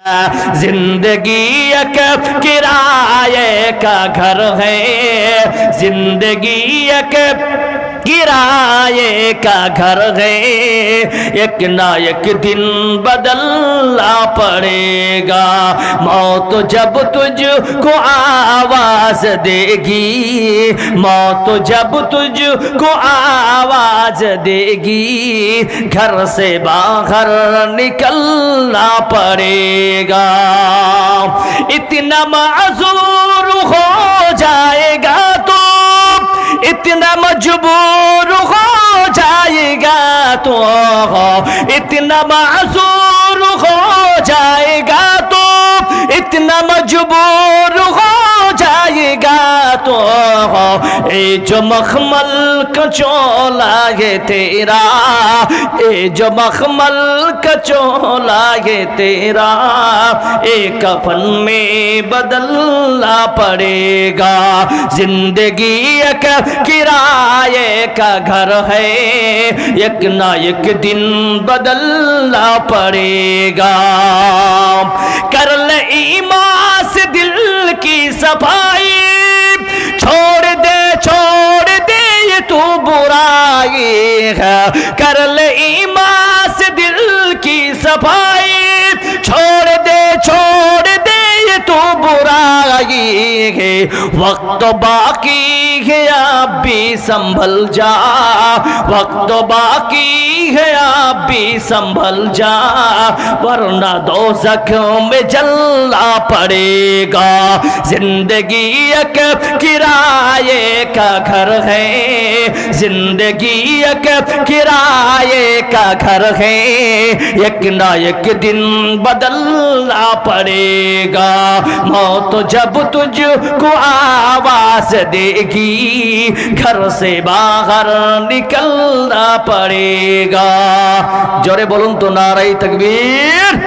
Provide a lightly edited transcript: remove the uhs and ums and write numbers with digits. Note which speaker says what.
Speaker 1: जिंदगी एक किराए का घर है, जिंदगी एक किराए का घर है, एक ना एक दिन बदलना पड़ेगा। मौत जब तुझको आवाज देगी, मौत जब तुझको आवाज देगी, घर से बाहर निकलना पड़ेगा। इतना माजूर हो जाएगा तो, इतना मजबूर हो जाएगा तो, इतना माजूर हो जाएगा तो, इतना मजबूर हो जाएगा तो, ए जो मखमल का चोला है तेरा, ए जो मखमल का चोला है तेरा, एक कफन में बदलना पड़ेगा। जिंदगी एक किराए का घर है, एक ना एक दिन बदलना पड़ेगा। कर ले ईमान से दिल की सफाई, छोड़ दे ये तू बुराई है। कर ले ईमान से दिल की सफाई, छोड़ दे ये तू बुराई है। वक्त बाकी है आप भी संभल जा, वक्त बाकी है आप भी संभल जा, वरना दोज़ख में जलना पड़ेगा। जिंदगी एक किराए का घर है, जिंदगी एक किराए का घर है, एक ना एक दिन बदलना पड़ेगा। मौत जब तुझको आवाज देगी, घर से बाहर निकलना पड़ेगा। जोरे बोलूं तो नारे तकबीर।